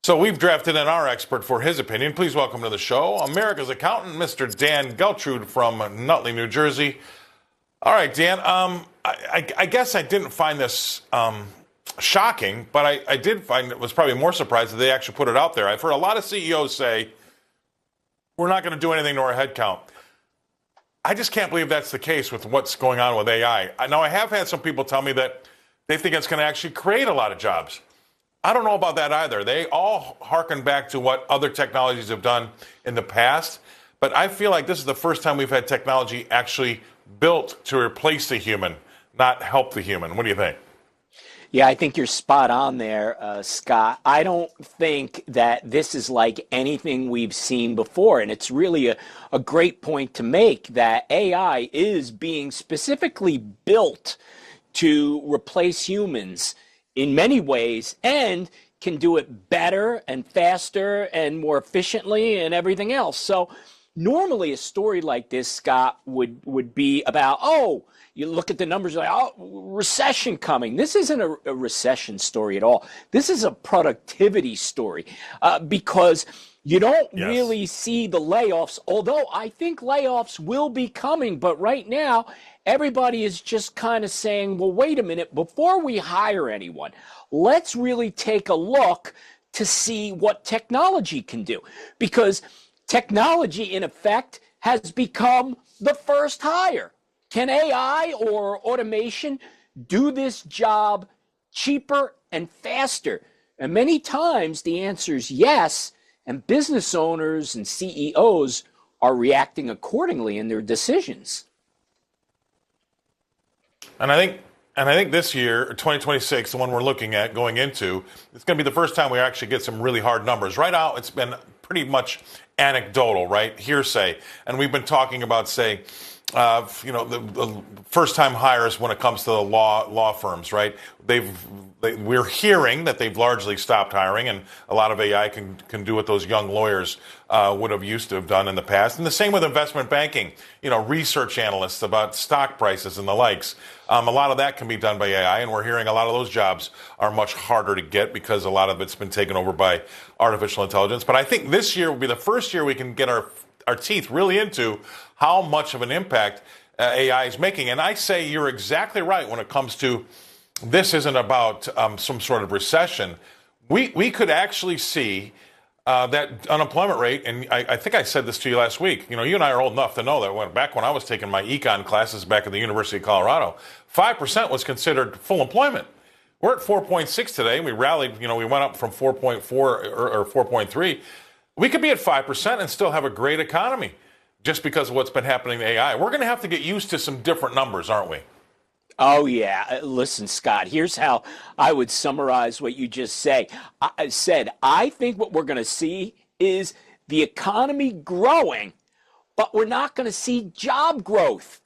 So we've drafted in our expert for his opinion. Please welcome to the show, America's accountant, Mr. Dan Geltrude from Nutley, New Jersey. All right, Dan, I guess I didn't find this shocking, but I did find it was probably more surprised that they actually put it out there. I've heard a lot of CEOs say, we're not going to do anything to our headcount. I just can't believe that's the case with what's going on with AI. Now, I have had some people tell me that they think it's going to actually create a lot of jobs. I don't know about that either. They all harken back to what other technologies have done in the past, but I feel like this is the first time we've had technology actually built to replace the human, not help the human. What do you think? Yeah, I think you're spot on there, Scott. I don't think that this is like anything we've seen before. And it's really a great point to make that AI is being specifically built to replace humans in many ways and can do it better and faster and more efficiently and everything else. So normally a story like this, Scott, would be about, you look at the numbers like, recession coming. This isn't a recession story at all. This is a productivity story because you don't really see the layoffs, although I think layoffs will be coming. But right now, everybody is just kind of saying, well, wait a minute, before we hire anyone, let's really take a look to see what technology can do. Because technology, in effect, has become the first hire. Can AI or automation do this job cheaper and faster? And many times the answer is yes, and business owners and CEOs are reacting accordingly in their decisions. And I think this year, 2026, the one we're looking at going into, it's going to be the first time we actually get some really hard numbers. Right now, it's been pretty much anecdotal, right? Hearsay. And we've been talking about, say, the first-time hires when it comes to the law firms, right? We're hearing that they've largely stopped hiring, and a lot of AI can do what those young lawyers would have used to have done in the past. And the same with investment banking, research analysts about stock prices and the likes. A lot of that can be done by AI, and we're hearing a lot of those jobs are much harder to get because a lot of it's been taken over by artificial intelligence. But I think this year will be the first year we can get our teeth really into how much of an impact AI is making. And I say you're exactly right when it comes to this isn't about some sort of recession. We could actually see that unemployment rate, and I think I said this to you last week. You and I are old enough to know that back when I was taking my econ classes back at the University of Colorado, 5% was considered full employment. We're at 4.6 today. We rallied, we went up from 4.4 or 4.3. We could be at 5% and still have a great economy just because of what's been happening to AI. We're going to have to get used to some different numbers, aren't we? Oh, yeah. Listen, Scott, here's how I would summarize what you just said. I think what we're going to see is the economy growing, but we're not going to see job growth.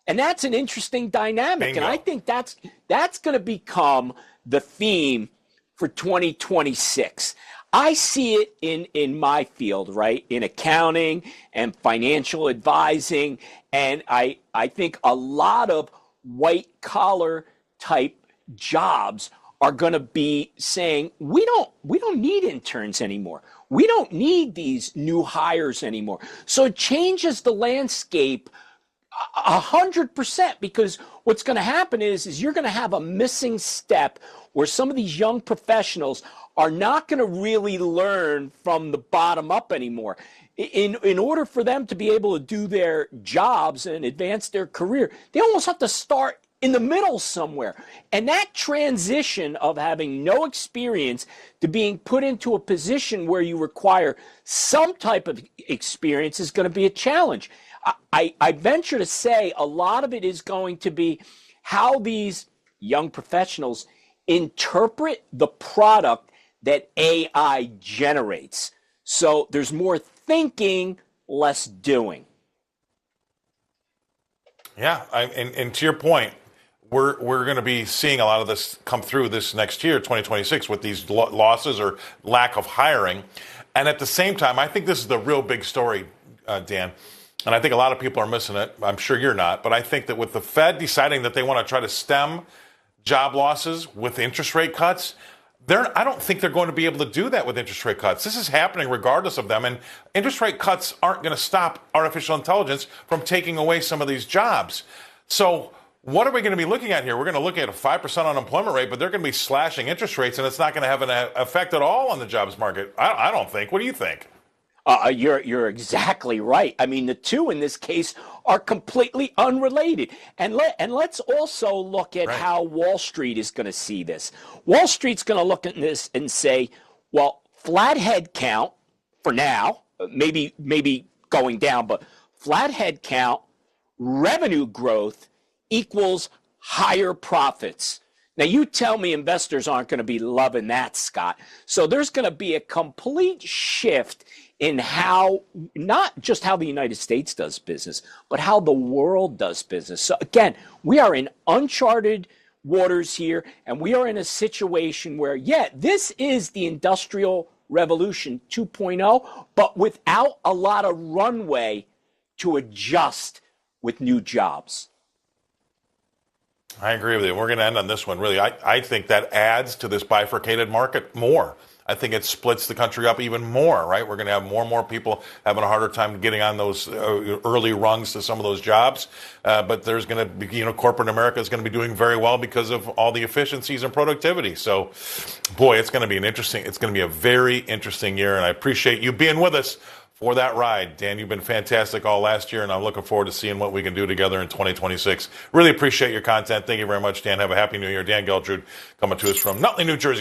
And that's an interesting dynamic. Bingo. And I think that's going to become the theme for 2026. I see it in my field, right, in accounting and financial advising, and I think a lot of white-collar type jobs are going to be saying, we don't need interns anymore. We don't need these new hires anymore. So it changes the landscape 100%, because what's going to happen is you're going to have a missing step where some of these young professionals are not going to really learn from the bottom up anymore. In order for them to be able to do their jobs and advance their career, they almost have to start in the middle somewhere. And that transition of having no experience to being put into a position where you require some type of experience is going to be a challenge. I venture to say a lot of it is going to be how these young professionals interpret the product that AI generates. So there's more thinking, less doing. Yeah, and to your point, we're going to be seeing a lot of this come through this next year, 2026, with these losses or lack of hiring. And at the same time, I think this is the real big story, Dan. And I think a lot of people are missing it. I'm sure you're not. But I think that with the Fed deciding that they want to try to stem job losses with interest rate cuts, I don't think they're going to be able to do that with interest rate cuts. This is happening regardless of them, and interest rate cuts aren't going to stop artificial intelligence from taking away some of these jobs. So what are we going to be looking at here? We're going to look at a 5% unemployment rate, but they're going to be slashing interest rates, and it's not going to have an effect at all on the jobs market. I don't think. What do you think? You're exactly right. I mean, the two in this case are completely unrelated. And let's also look at how Wall Street is going to see this. Wall Street's going to look at this and say, well, flat head count for now, maybe going down, but flat head count, revenue growth equals higher profits. Now, you tell me investors aren't going to be loving that, Scott. So there's going to be a complete shift in how, not just how the United States does business, but how the world does business. So again, we are in uncharted waters here, and we are in a situation where, this is the Industrial Revolution 2.0, but without a lot of runway to adjust with new jobs. I agree with you. We're going to end on this one, really. I think that adds to this bifurcated market more. I think it splits the country up even more, right? We're going to have more and more people having a harder time getting on those early rungs to some of those jobs. But there's going to be, corporate America is going to be doing very well because of all the efficiencies and productivity. So, boy, it's going to be a very interesting year. And I appreciate you being with us for that ride. Dan, you've been fantastic all last year, and I'm looking forward to seeing what we can do together in 2026. Really appreciate your content. Thank you very much, Dan. Have a happy new year. Dan Geltrude coming to us from Nutley, New Jersey.